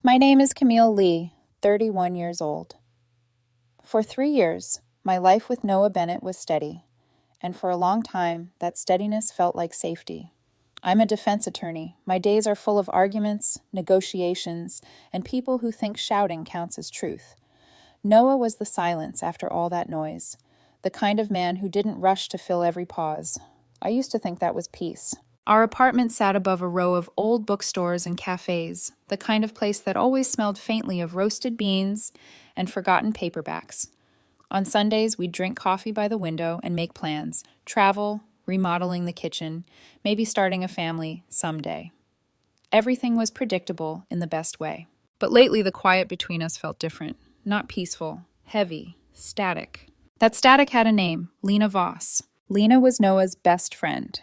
My name is Camille Lee, 31 years old. For 3 years, my life with Noah Bennett was steady, and for a long time, that steadiness felt like safety. I'm a defense attorney. My days are full of arguments, negotiations, and people who think shouting counts as truth. Noah was the silence after all that noise, the kind of man who didn't rush to fill every pause. I used to think that was peace. Our apartment sat above a row of old bookstores and cafes, the kind of place that always smelled faintly of roasted beans and forgotten paperbacks. On Sundays, we'd drink coffee by the window and make plans, travel, remodeling the kitchen, maybe starting a family someday. Everything was predictable in the best way. But lately, the quiet between us felt different. Not peaceful, heavy, static. That static had a name, Lena Voss. Lena was Noah's best friend.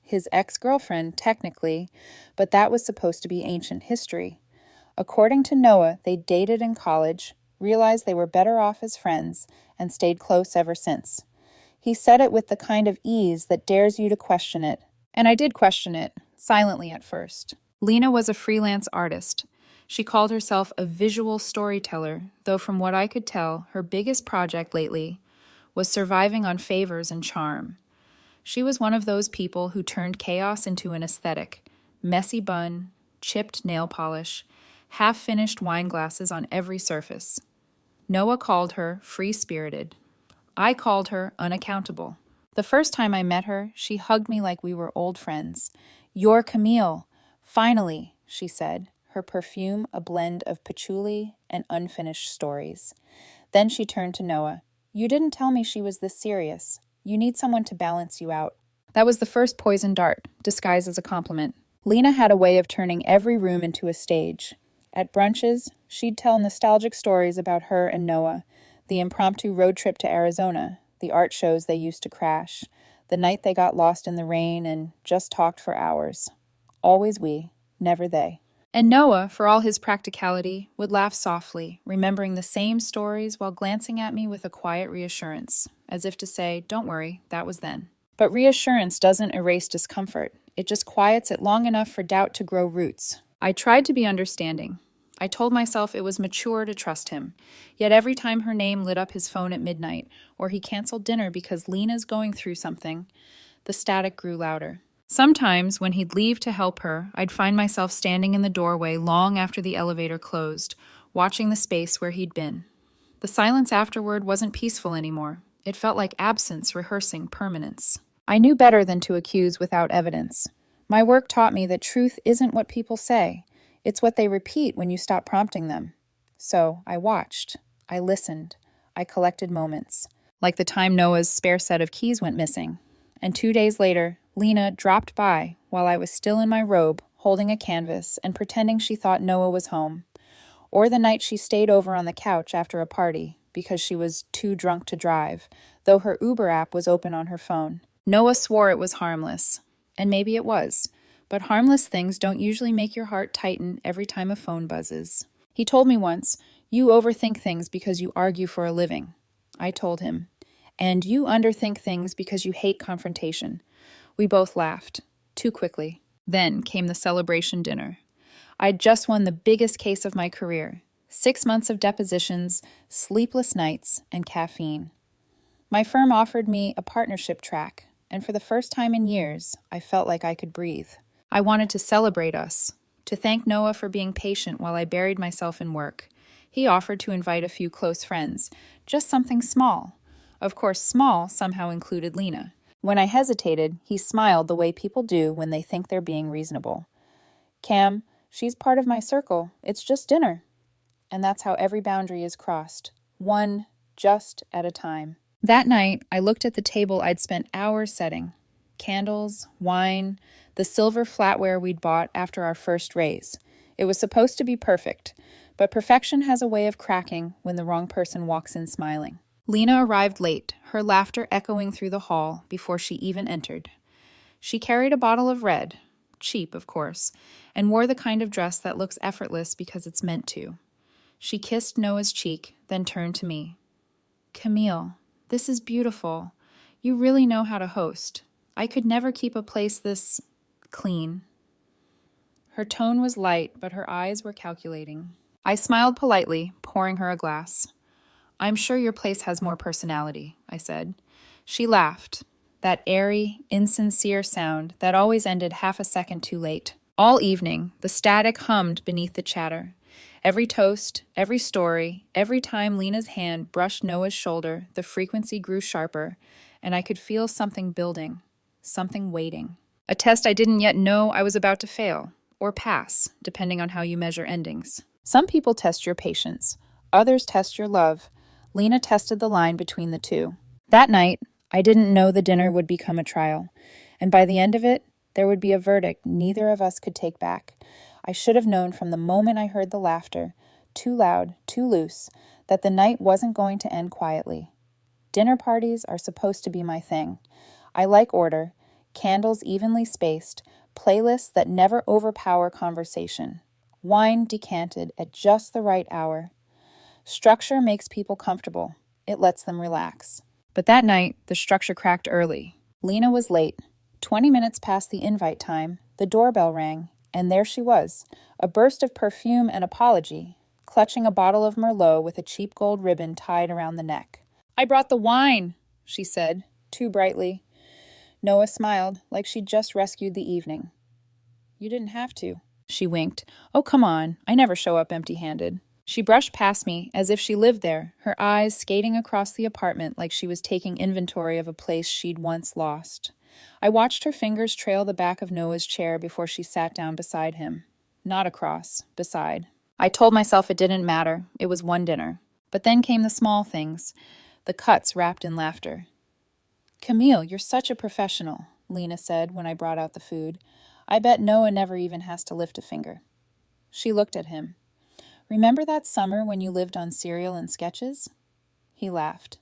His ex-girlfriend, technically, but that was supposed to be ancient history. According to Noah, they dated in college, realized they were better off as friends, and stayed close ever since. He said it with the kind of ease that dares you to question it. And I did question it, silently at first. Lena was a freelance artist. She called herself a visual storyteller, though from what I could tell, her biggest project lately was surviving on favors and charm. She was one of those people who turned chaos into an aesthetic. Messy bun, chipped nail polish, half-finished wine glasses on every surface. Noah called her free-spirited. I called her unaccountable. The first time I met her, she hugged me like we were old friends. "You're Camille. Finally," she said, her perfume a blend of patchouli and unfinished stories. Then she turned to Noah. "You didn't tell me she was this serious. You need someone to balance you out." That was the first poison dart, disguised as a compliment. Lena had a way of turning every room into a stage. At brunches, she'd tell nostalgic stories about her and Noah, the impromptu road trip to Arizona, the art shows they used to crash, the night they got lost in the rain and just talked for hours. Always we, never they. And Noah, for all his practicality, would laugh softly, remembering the same stories while glancing at me with a quiet reassurance, as if to say, "Don't worry, that was then." But reassurance doesn't erase discomfort. It just quiets it long enough for doubt to grow roots. I tried to be understanding. I told myself it was mature to trust him. Yet every time her name lit up his phone at midnight, or he canceled dinner because Lena's going through something, the static grew louder. Sometimes, when he'd leave to help her, I'd find myself standing in the doorway long after the elevator closed, watching the space where he'd been. The silence afterward wasn't peaceful anymore. It felt like absence rehearsing permanence. I knew better than to accuse without evidence. My work taught me that truth isn't what people say. It's what they repeat when you stop prompting them. So I watched. I listened. I collected moments. Like the time Noah's spare set of keys went missing. And 2 days later, Lena dropped by while I was still in my robe, holding a canvas and pretending she thought Noah was home. Or the night she stayed over on the couch after a party because she was too drunk to drive, though her Uber app was open on her phone. Noah swore it was harmless. And maybe it was. But harmless things don't usually make your heart tighten every time a phone buzzes. He told me once, "You overthink things because you argue for a living." I told him, "And you underthink things because you hate confrontation." We both laughed, too quickly. Then came the celebration dinner. I'd just won the biggest case of my career. 6 months of depositions, sleepless nights, and caffeine. My firm offered me a partnership track, and for the first time in years, I felt like I could breathe. I wanted to celebrate us, to thank Noah for being patient while I buried myself in work. He offered to invite a few close friends, just something small. Of course, small somehow included Lena. When I hesitated, he smiled the way people do when they think they're being reasonable. "Cam, she's part of my circle. It's just dinner." And that's how every boundary is crossed, one just at a time. That night, I looked at the table I'd spent hours setting. Candles, wine, the silver flatware we'd bought after our first raise. It was supposed to be perfect, but perfection has a way of cracking when the wrong person walks in smiling. Lena arrived late, her laughter echoing through the hall before she even entered. She carried a bottle of red, cheap, of course, and wore the kind of dress that looks effortless because it's meant to. She kissed Noah's cheek, then turned to me. "Camille, this is beautiful. You really know how to host. I could never keep a place this clean." Her tone was light, but her eyes were calculating. I smiled politely, pouring her a glass. I'm sure your place has more personality, I said. She laughed, that airy, insincere sound that always ended half a second too late. All evening, the static hummed beneath the chatter. Every toast, every story, every time Lena's hand brushed Noah's shoulder, the frequency grew sharper, and I could feel something building, something waiting. A test I didn't yet know I was about to fail, or pass, depending on how you measure endings. Some people test your patience, others test your love. Lena tested the line between the two. That night, I didn't know the dinner would become a trial, and by the end of it, there would be a verdict neither of us could take back. I should have known from the moment I heard the laughter, too loud, too loose, that the night wasn't going to end quietly. Dinner parties are supposed to be my thing. I like order, candles evenly spaced, playlists that never overpower conversation, wine decanted at just the right hour. Structure makes people comfortable. It lets them relax. But that night, the structure cracked early. Lena was late. 20 minutes past the invite time, the doorbell rang, and there she was, a burst of perfume and apology, clutching a bottle of Merlot with a cheap gold ribbon tied around the neck. I brought the wine, she said, too brightly. Noah smiled, like she'd just rescued the evening. You didn't have to. She winked. Oh, come on. I never show up empty-handed. She brushed past me as if she lived there, her eyes skating across the apartment like she was taking inventory of a place she'd once lost. I watched her fingers trail the back of Noah's chair before she sat down beside him. Not across, beside. I told myself it didn't matter. It was one dinner. But then came the small things, the cuts wrapped in laughter. Camille, you're such a professional, Lena said when I brought out the food. I bet Noah never even has to lift a finger. She looked at him. Remember that summer when you lived on cereal and sketches? He laughed.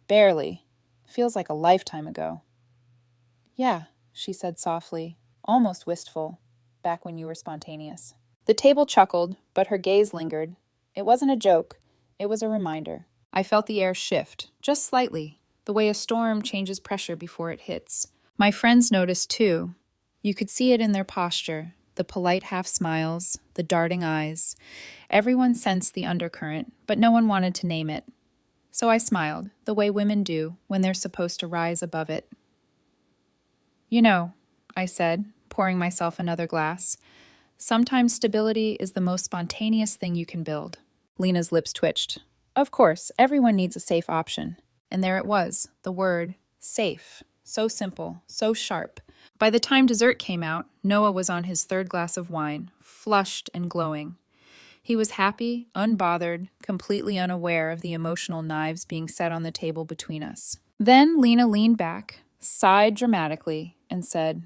Barely. Feels like a lifetime ago. Yeah, she said softly, almost wistful, back when you were spontaneous. The table chuckled, but her gaze lingered. It wasn't a joke. It was a reminder. I felt the air shift, just slightly, the way a storm changes pressure before it hits. My friends noticed too. You could see it in their posture, the polite half-smiles, the darting eyes. Everyone sensed the undercurrent, but no one wanted to name it. So I smiled, the way women do when they're supposed to rise above it. You know, I said, pouring myself another glass, sometimes stability is the most spontaneous thing you can build. Lena's lips twitched. Of course, everyone needs a safe option. And there it was, the word, safe. So simple, so sharp. By the time dessert came out, Noah was on his third glass of wine, flushed and glowing. He was happy, unbothered, completely unaware of the emotional knives being set on the table between us. Then Lena leaned back, sighed dramatically, and said,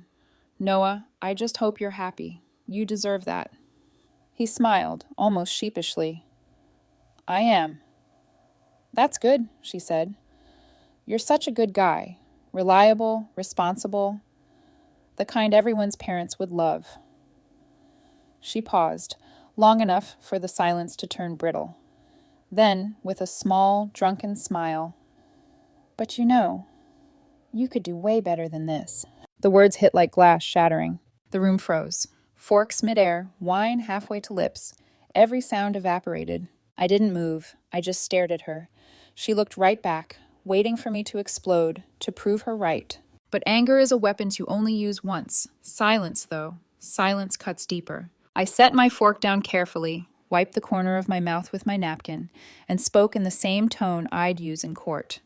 Noah, I just hope you're happy. You deserve that. He smiled, almost sheepishly. I am. That's good, she said. You're such a good guy. Reliable, responsible, the kind everyone's parents would love. She paused, long enough for the silence to turn brittle. Then, with a small, drunken smile, but you know, you could do way better than this. The words hit like glass, shattering. The room froze. Forks midair, wine halfway to lips. Every sound evaporated. I didn't move. I just stared at her. She looked right back, waiting for me to explode, to prove her right. But anger is a weapon you only use once. Silence, though. Silence cuts deeper. I set my fork down carefully, wiped the corner of my mouth with my napkin, and spoke in the same tone I'd use in court.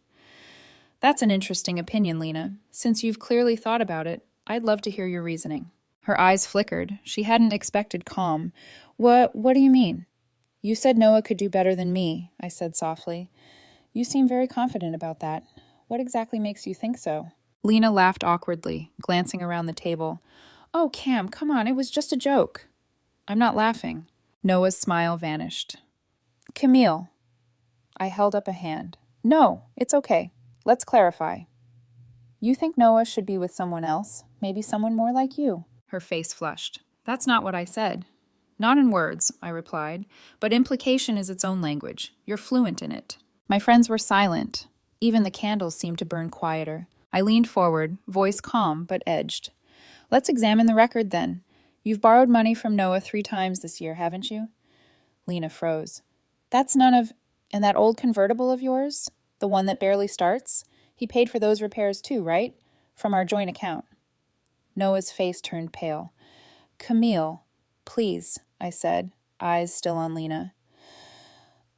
That's an interesting opinion, Lena. Since you've clearly thought about it, I'd love to hear your reasoning. Her eyes flickered. She hadn't expected calm. What do you mean? You said Noah could do better than me, I said softly. You seem very confident about that. What exactly makes you think so? Lena laughed awkwardly, glancing around the table. Oh, Cam, come on, it was just a joke. I'm not laughing. Noah's smile vanished. Camille. I held up a hand. No, it's okay. Let's clarify. You think Noah should be with someone else, maybe someone more like you. Her face flushed. That's not what I said. Not in words, I replied, but implication is its own language. You're fluent in it. My friends were silent. Even the candles seemed to burn quieter. I leaned forward, voice calm but edged. Let's examine the record then. You've borrowed money from Noah 3 times this year, haven't you? Lena froze. That's none of... And that old convertible of yours? The one that barely starts? He paid for those repairs too, right? From our joint account. Noah's face turned pale. Camille, please, I said, eyes still on Lena.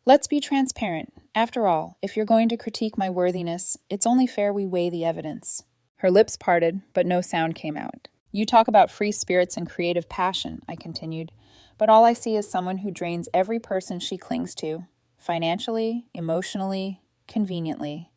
Let's be transparent. After all, if you're going to critique my worthiness, it's only fair we weigh the evidence. Her lips parted, but no sound came out. You talk about free spirits and creative passion, I continued, but all I see is someone who drains every person she clings to, financially, emotionally, conveniently.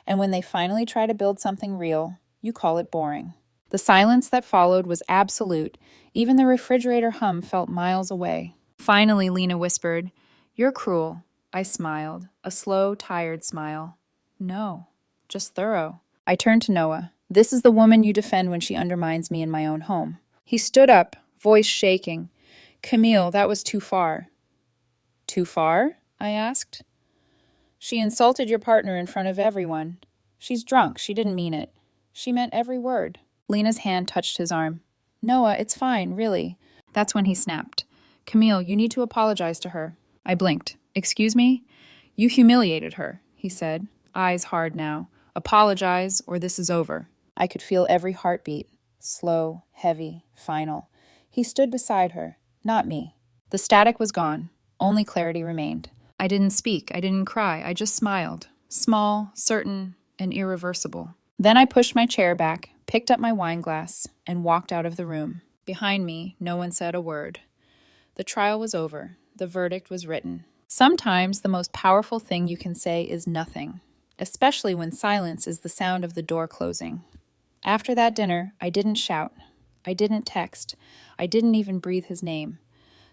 And when they finally try to build something real, you call it boring. The silence that followed was absolute. Even the refrigerator hum felt miles away. Finally, Lena whispered, "You're cruel." I smiled, a slow, tired smile. No, just thorough. I turned to Noah. This is the woman you defend when she undermines me in my own home. He stood up, voice shaking. Camille, that was too far. Too far? I asked. She insulted your partner in front of everyone. She's drunk. She didn't mean it. She meant every word. Lena's hand touched his arm. Noah, it's fine, really. That's when he snapped. Camille, you need to apologize to her. I blinked. Excuse me? You humiliated her, he said, eyes hard now. Apologize, or this is over. I could feel every heartbeat. Slow, heavy, final. He stood beside her, not me. The static was gone. Only clarity remained. I didn't speak. I didn't cry. I just smiled. Small, certain, and irreversible. Then I pushed my chair back, picked up my wine glass, and walked out of the room. Behind me, no one said a word. The trial was over. The verdict was written. Sometimes the most powerful thing you can say is nothing, especially when silence is the sound of the door closing. After that dinner, I didn't shout. I didn't text. I didn't even breathe his name.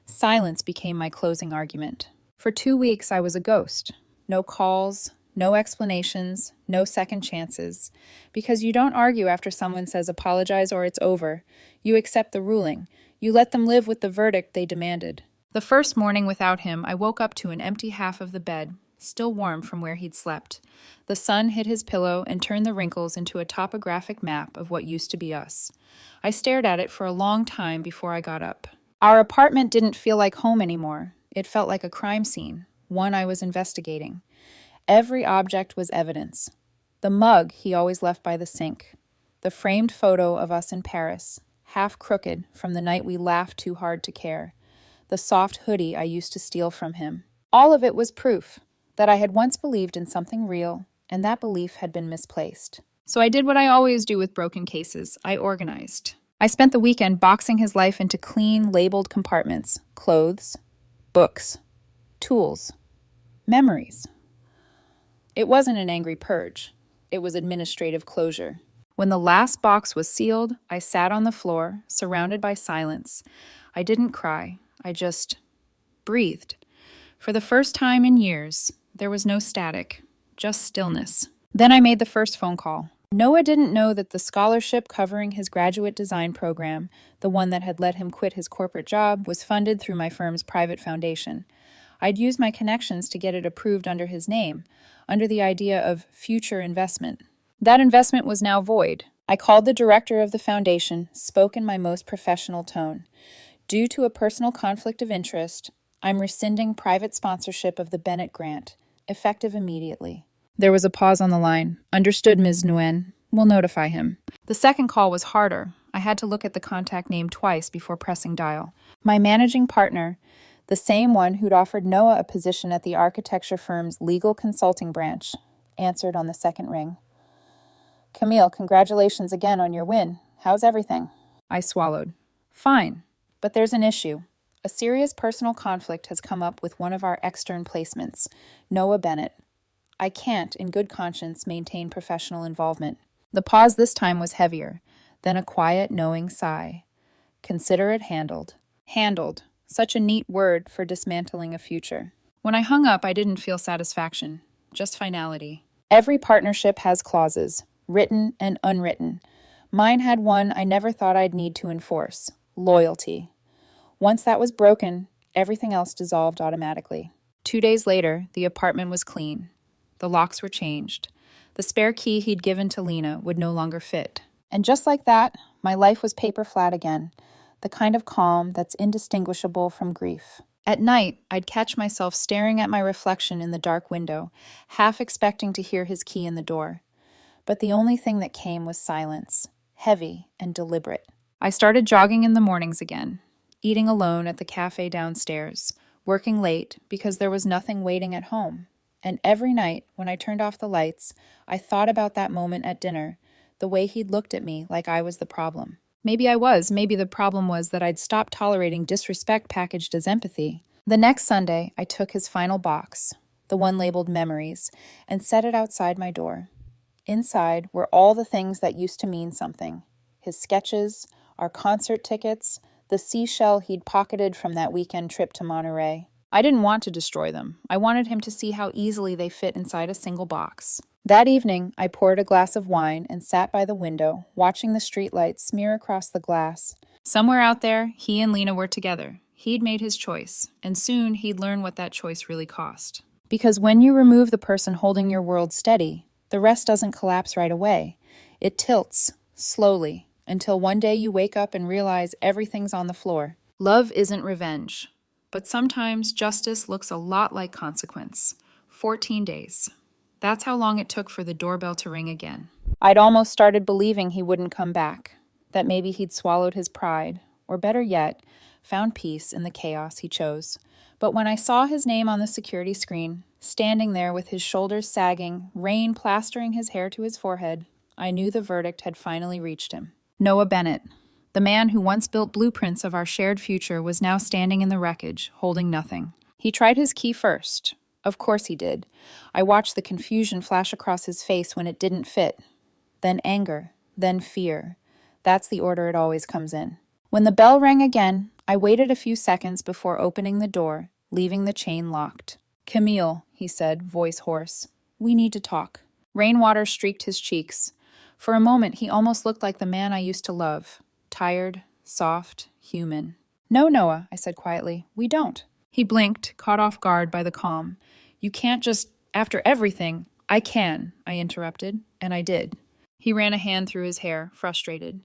Silence became my closing argument. For 2 weeks, I was a ghost. No calls, no explanations, no second chances. Because you don't argue after someone says apologize or it's over. You accept the ruling. You let them live with the verdict they demanded. The first morning without him, I woke up to an empty half of the bed, still warm from where he'd slept. The sun hit his pillow and turned the wrinkles into a topographic map of what used to be us. I stared at it for a long time before I got up. Our apartment didn't feel like home anymore. It felt like a crime scene, one I was investigating. Every object was evidence. The mug he always left by the sink. The framed photo of us in Paris, half crooked from the night we laughed too hard to care. The soft hoodie I used to steal from him. All of it was proof that I had once believed in something real, and that belief had been misplaced. So I did what I always do with broken cases. I organized. I spent the weekend boxing his life into clean, labeled compartments. Clothes, books, tools, memories. It wasn't an angry purge. It was administrative closure. When the last box was sealed, I sat on the floor, surrounded by silence. I didn't cry. I just breathed. For the first time in years, there was no static, just stillness. Then I made the first phone call. Noah didn't know that the scholarship covering his graduate design program, the one that had let him quit his corporate job, was funded through my firm's private foundation. I'd used my connections to get it approved under his name, under the idea of future investment. That investment was now void. I called the director of the foundation, spoke in my most professional tone. Due to a personal conflict of interest, I'm rescinding private sponsorship of the Bennett grant, effective immediately. There was a pause on the line. Understood, Ms. Nguyen. We'll notify him. The second call was harder. I had to look at the contact name twice before pressing dial. My managing partner, the same one who'd offered Noah a position at the architecture firm's legal consulting branch, answered on the second ring. Camille, congratulations again on your win. How's everything? I swallowed. Fine. But there's an issue. A serious personal conflict has come up with one of our extern placements, Noah Bennett. I can't, in good conscience, maintain professional involvement. The pause this time was heavier, then a quiet, knowing sigh. Consider it handled. Handled. Such a neat word for dismantling a future. When I hung up, I didn't feel satisfaction, just finality. Every partnership has clauses, written and unwritten. Mine had one I never thought I'd need to enforce. Loyalty. Once that was broken, everything else dissolved automatically. 2 days later, the apartment was clean. The locks were changed. The spare key he'd given to Lena would no longer fit. And just like that, my life was paper flat again, the kind of calm that's indistinguishable from grief. At night, I'd catch myself staring at my reflection in the dark window, half expecting to hear his key in the door. But the only thing that came was silence, heavy and deliberate. I started jogging in the mornings again, eating alone at the cafe downstairs, working late because there was nothing waiting at home. And every night, when I turned off the lights, I thought about that moment at dinner, the way he'd looked at me like I was the problem. Maybe I was. Maybe the problem was that I'd stopped tolerating disrespect packaged as empathy. The next Sunday, I took his final box, the one labeled Memories, and set it outside my door. Inside were all the things that used to mean something. His sketches, our concert tickets, the seashell he'd pocketed from that weekend trip to Monterey. I didn't want to destroy them. I wanted him to see how easily they fit inside a single box. That evening, I poured a glass of wine and sat by the window, watching the streetlights smear across the glass. Somewhere out there, he and Lena were together. He'd made his choice, and soon he'd learn what that choice really cost. Because when you remove the person holding your world steady, the rest doesn't collapse right away. It tilts, slowly, until one day you wake up and realize everything's on the floor. Love isn't revenge, but sometimes justice looks a lot like consequence. 14 days. That's how long it took for the doorbell to ring again. I'd almost started believing he wouldn't come back, that maybe he'd swallowed his pride, or better yet, found peace in the chaos he chose. But when I saw his name on the security screen, standing there with his shoulders sagging, rain plastering his hair to his forehead, I knew the verdict had finally reached him. Noah Bennett, the man who once built blueprints of our shared future, was now standing in the wreckage, holding nothing. He tried his key first. Of course he did. I watched the confusion flash across his face when it didn't fit. Then anger, then fear. That's the order it always comes in. When the bell rang again, I waited a few seconds before opening the door, leaving the chain locked. "Camille," he said, voice hoarse. "We need to talk." Rainwater streaked his cheeks. For a moment, he almost looked like the man I used to love. Tired, soft, human. "No, Noah," I said quietly. "We don't." He blinked, caught off guard by the calm. "You can't just, after everything—" "I can," I interrupted, and I did. He ran a hand through his hair, frustrated.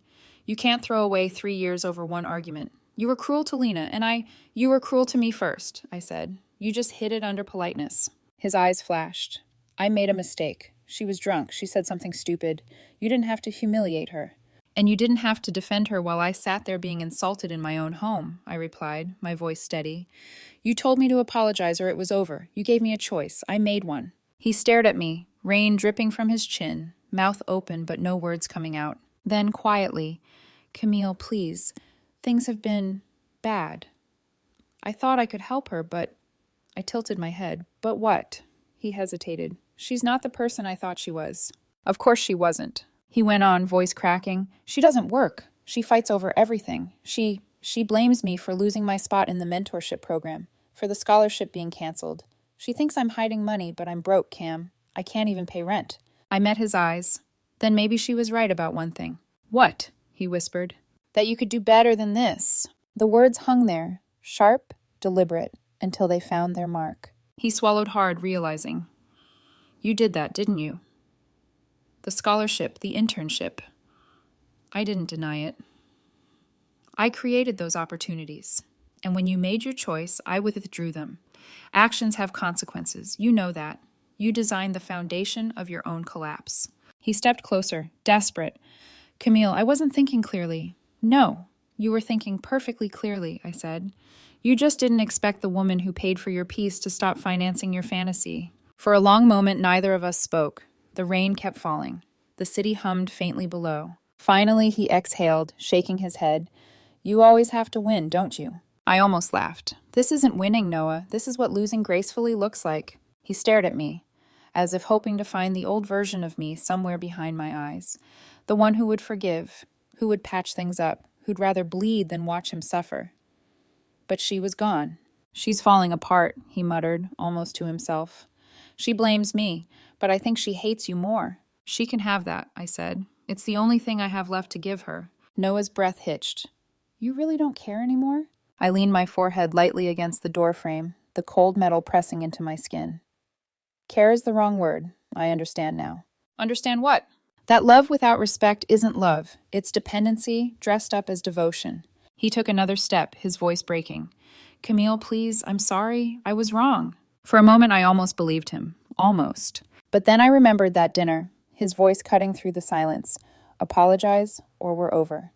"You can't throw away 3 years over one argument. You were cruel to Lena, and you were cruel to me first," I said. "You just hid it under politeness." His eyes flashed. "I made a mistake. She was drunk. She said something stupid. You didn't have to humiliate her." "And you didn't have to defend her while I sat there being insulted in my own home," I replied, my voice steady. "You told me to apologize or it was over. You gave me a choice. I made one." He stared at me, rain dripping from his chin, mouth open but no words coming out. Then, quietly, "Camille, please. Things have been bad. I thought I could help her, but—" I tilted my head. "But what?" He hesitated. "She's not the person I thought she was." "Of course she wasn't," he went on, voice cracking. "She doesn't work. She fights over everything. She blames me for losing my spot in the mentorship program, for the scholarship being canceled. She thinks I'm hiding money, but I'm broke, Cam. I can't even pay rent." I met his eyes. Then maybe she was right about one thing. "What?" he whispered. "That you could do better than this." The words hung there, sharp, deliberate, until they found their mark. He swallowed hard, realizing. "You did that, didn't you? The scholarship, the internship. I didn't deny it. I created those opportunities. And when you made your choice, I withdrew them. Actions have consequences. You know that. You designed the foundation of your own collapse." He stepped closer, desperate. "Camille, I wasn't thinking clearly." "No, you were thinking perfectly clearly," I said. "You just didn't expect the woman who paid for your peace to stop financing your fantasy." For a long moment, neither of us spoke. The rain kept falling. The city hummed faintly below. Finally, he exhaled, shaking his head. "You always have to win, don't you?" I almost laughed. "This isn't winning, Noah. This is what losing gracefully looks like." He stared at me, as if hoping to find the old version of me somewhere behind my eyes. The one who would forgive, who would patch things up, who'd rather bleed than watch him suffer. But she was gone. "She's falling apart," he muttered, almost to himself. "She blames me, but I think she hates you more." "She can have that," I said. "It's the only thing I have left to give her." Noah's breath hitched. "You really don't care anymore?" I leaned my forehead lightly against the doorframe, the cold metal pressing into my skin. "Care is the wrong word. I understand now." "Understand what?" "That love without respect isn't love. It's dependency dressed up as devotion." He took another step, his voice breaking. Camille, please, I'm sorry. I was wrong. For a moment, I almost believed him. Almost. But then I remembered that dinner, his voice cutting through the silence. Apologize or we're over.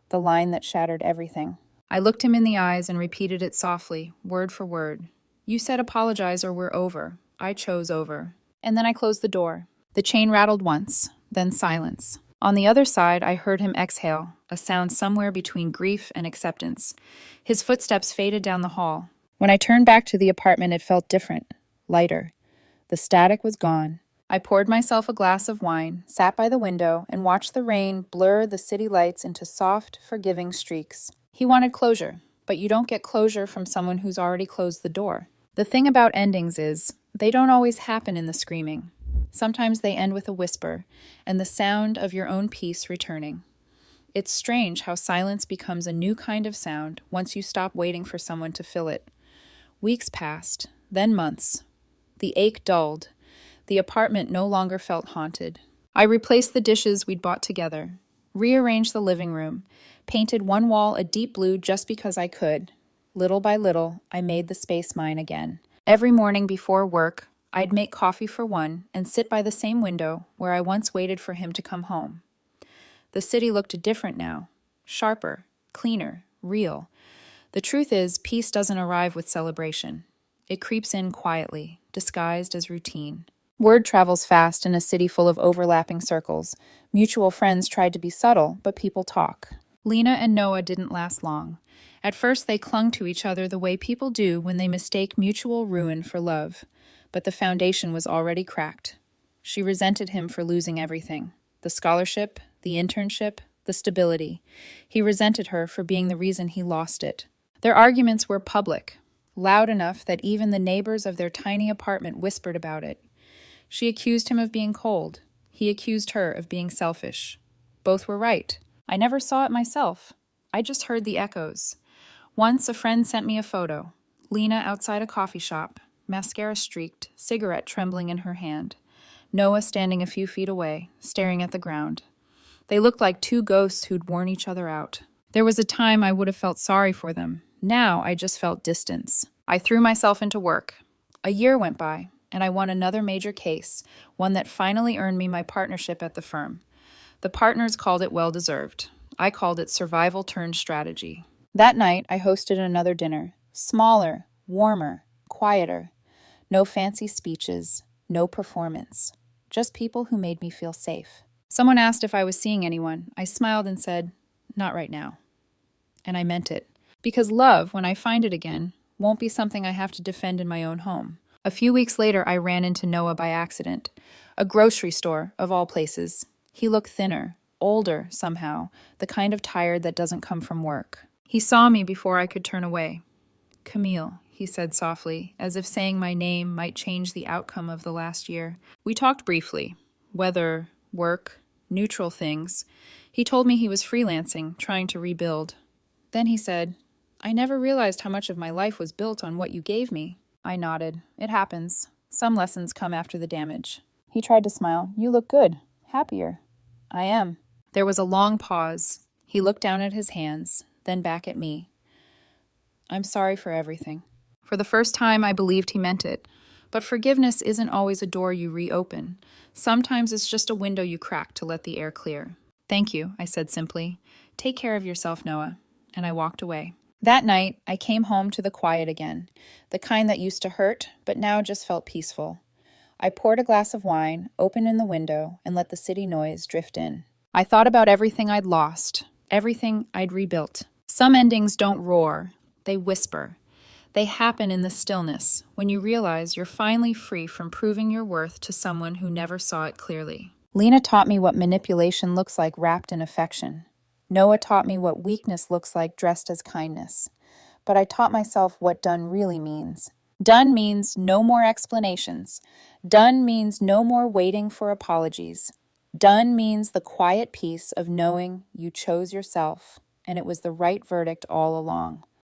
The line that shattered everything. I looked him in the eyes and repeated it softly, word for word. You said apologize or we're over. I chose over. And then I closed the door. The chain rattled once, then silence. On the other side, I heard him exhale, a sound somewhere between grief and acceptance. His footsteps faded down the hall. When I turned back to the apartment, it felt different, lighter. The static was gone. I poured myself a glass of wine, sat by the window, and watched the rain blur the city lights into soft, forgiving streaks. He wanted closure, but you don't get closure from someone who's already closed the door. The thing about endings is, they don't always happen in the screaming. Sometimes they end with a whisper, and the sound of your own peace returning. It's strange how silence becomes a new kind of sound once you stop waiting for someone to fill it. Weeks passed, then months. The ache dulled. The apartment no longer felt haunted. I replaced the dishes we'd bought together, rearranged the living room, painted one wall a deep blue just because I could. Little by little, I made the space mine again. Every morning before work, I'd make coffee for one and sit by the same window where I once waited for him to come home. The city looked different now, sharper, cleaner, real. The truth is, peace doesn't arrive with celebration. It creeps in quietly, disguised as routine. Word travels fast in a city full of overlapping circles. Mutual friends tried to be subtle, but people talk. Lena and Noah didn't last long. At first, they clung to each other the way people do when they mistake mutual ruin for love. But the foundation was already cracked. She resented him for losing everything. The scholarship, the internship, the stability. He resented her for being the reason he lost it. Their arguments were public, loud enough that even the neighbors of their tiny apartment whispered about it. She accused him of being cold. He accused her of being selfish. Both were right. I never saw it myself. I just heard the echoes. Once a friend sent me a photo. Lena outside a coffee shop, mascara streaked, cigarette trembling in her hand. Noah standing a few feet away, staring at the ground. They looked like two ghosts who'd worn each other out. There was a time I would have felt sorry for them. Now I just felt distance. I threw myself into work. A year went by, and I won another major case, one that finally earned me my partnership at the firm. The partners called it well-deserved. I called it survival turned strategy. That night, I hosted another dinner. Smaller, warmer, quieter. No fancy speeches, no performance. Just people who made me feel safe. Someone asked if I was seeing anyone. I smiled and said, not right now. And I meant it. Because love, when I find it again, won't be something I have to defend in my own home. A few weeks later, I ran into Noah by accident. A grocery store, of all places. He looked thinner, older somehow, the kind of tired that doesn't come from work. He saw me before I could turn away. Camille, he said softly, as if saying my name might change the outcome of the last year. We talked briefly. Weather, work, neutral things. He told me he was freelancing, trying to rebuild. Then he said, I never realized how much of my life was built on what you gave me. I nodded. It happens. Some lessons come after the damage. He tried to smile. You look good. Happier. I am. There was a long pause. He looked down at his hands, then back at me. I'm sorry for everything. For the first time, I believed he meant it. But forgiveness isn't always a door you reopen. Sometimes it's just a window you crack to let the air clear. Thank you, I said simply. Take care of yourself, Noah. And I walked away. That night, I came home to the quiet again, the kind that used to hurt, but now just felt peaceful. I poured a glass of wine, opened in the window, and let the city noise drift in. I thought about everything I'd lost, everything I'd rebuilt. Some endings don't roar, they whisper. They happen in the stillness, when you realize you're finally free from proving your worth to someone who never saw it clearly. Lena taught me what manipulation looks like wrapped in affection. Noah taught me what weakness looks like dressed as kindness. But I taught myself what done really means. Done means no more explanations. Done means no more waiting for apologies. Done means the quiet peace of knowing you chose yourself, and it was the right verdict all along.